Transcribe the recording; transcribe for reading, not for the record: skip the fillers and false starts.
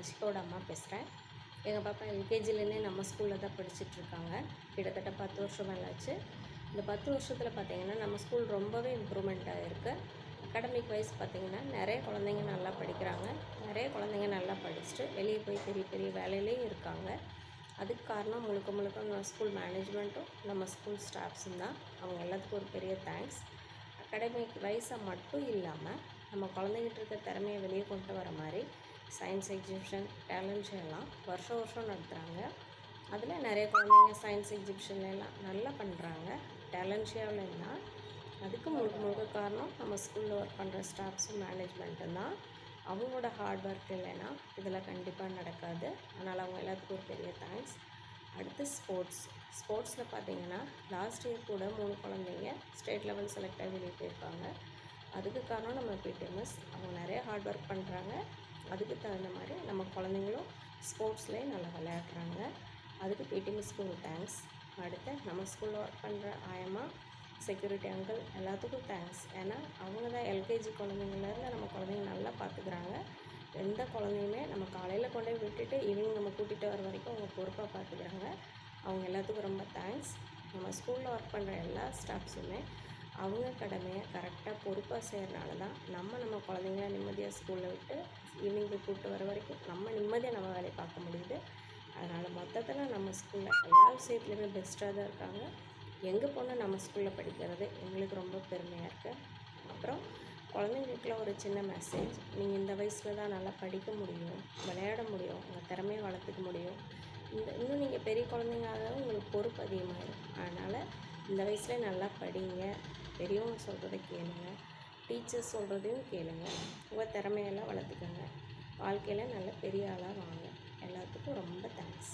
அன்ஷிகாவோட அம்மா பேசுகிறேன். எங்கள் பாப்பா எல்கேஜிலேருந்தே நம்ம ஸ்கூலில் தான் படிச்சுட்ருக்காங்க. கிட்டத்தட்ட 10 வருஷம் மேலே ஆச்சு. இந்த 10 வருஷத்தில் பார்த்திங்கன்னா நம்ம ஸ்கூல் ரொம்பவே இம்ப்ரூவ்மெண்ட் ஆகிருக்கு. அகாடமிக் வைஸ் பார்த்திங்கன்னா நிறைய குழந்தைங்க நல்லா படிக்கிறாங்க. நிறைய குழந்தைங்க நல்லா படிச்சுட்டு வெளியே போய் பெரிய பெரிய வேலையிலையும் இருக்காங்க. அதுக்கு காரணம் முழுக்க முழுக்க நம்ம ஸ்கூல் மேனேஜ்மெண்ட்டும் நம்ம ஸ்கூல் ஸ்டாஃப்ஸும் தான். அவங்க எல்லாத்துக்கும் ஒரு பெரிய தேங்க்ஸ். அகாடமிக் வைஸாக மட்டும் இல்லாமல் நம்ம குழந்தைகிட்ட இருக்க திறமையை வெளியே கொண்டு வர மாதிரி சயின்ஸ் எக்ஸிபிஷன், டேலண்ட் ஷோ எல்லாம் வருஷம் நடத்துகிறாங்க. அதில் நிறைய குழந்தைங்க சயின்ஸ் எக்ஸிபிஷன்லாம் நல்லா பண்ணுறாங்க. டேலண்ட் ஷோவில்னா அதுக்கு முழுக்க காரணம் நம்ம ஸ்கூலில் ஒர்க் பண்ணுற ஸ்டாஃப்ஸும் மேனேஜ்மெண்ட்டும் தான். அவங்களோட ஹார்ட் ஒர்க் இல்லைன்னா இதெல்லாம் கண்டிப்பாக நடக்காது. அதனால் அவங்க எல்லாத்துக்கும் ஒரு பெரிய தேங்க்ஸ். அடுத்து ஸ்போர்ட்ஸில் பார்த்திங்கன்னா லாஸ்ட் இயர் கூட 3 குழந்தைங்க ஸ்டேட் லெவல் செலக்ட் ஆகி வெளியே போயிருக்காங்க. அதுக்கு காரணம் நம்ம பிடி மிஸ். அவங்க நிறைய ஹார்ட் ஒர்க் பண்ணுறாங்க. அதுக்கு தகுந்த மாதிரி நம்ம குழந்தைங்களும் ஸ்போர்ட்ஸ்லேயே நல்லா விளையாடுறாங்க. அதுக்கு பிடி மிஸ்க்கு ஒரு தேங்க்ஸ். அடுத்து நம்ம ஸ்கூலில் ஒர்க் பண்ணுற ஆயம்மா, செக்யூரிட்டி அங்கிள் எல்லாத்துக்கும் தேங்க்ஸ். ஏன்னா அவங்க தான் எல்கேஜி குழந்தைங்கள்லேருந்து நம்ம குழந்தைங்க நல்லா பார்த்துக்குறாங்க. எந்த குழந்தையுமே நம்ம காலையில் கொண்டு போய் விட்டுட்டு ஈவினிங் நம்ம கூட்டிகிட்டு வர வரைக்கும் அவங்க பொறுப்பாக பார்த்துக்குறாங்க. அவங்க எல்லாத்துக்கும் ரொம்ப தேங்க்ஸ். நம்ம ஸ்கூலில் ஒர்க் பண்ணுற எல்லா ஸ்டாஃப்ஸுமே அவங்க கடமையை கரெக்டாக பொறுப்பாக செய்கிறனால தான் நம்ம குழந்தைங்கள நிம்மதியாக ஸ்கூலில் விட்டு ஈவினிங் போய் கூப்பிட்டு வர வரைக்கும் நம்ம நிம்மதியாக நம்ம வேலையை பார்க்க முடியுது. அதனால் மொத்தத்தில் நம்ம ஸ்கூலில் எல்லா விஷயத்துலையுமே பெஸ்ட்டாக தான் இருக்காங்க. எங்கள் பொண்ணு நம்ம ஸ்கூலில் படிக்கிறது எங்களுக்கு ரொம்ப பெருமையாக இருக்குது. அப்புறம் குழந்தைங்களுக்குலாம் ஒரு சின்ன மெசேஜ். நீங்கள் இந்த வயசில் தான் நல்லா படிக்க முடியும், விளையாட முடியும், உங்கள் திறமையை வளர்த்துக்க முடியும். இன்னும் நீங்கள் பெரிய குழந்தைங்களாக உங்களுக்கு பொறுப்பு அதிகமாகிடும். அதனால் இந்த வயசில் நல்லா படிங்க, பெரியவங்க சொல்கிறத கேளுங்க, டீச்சர்ஸ் சொல்கிறதையும் கேளுங்க, உங்கள் திறமையெல்லாம் வளர்த்துக்கோங்க. வாழ்க்கையில் நல்ல பெரிய ஆளாக வாங்க. எல்லாத்துக்கும் ரொம்ப தேங்க்ஸ்.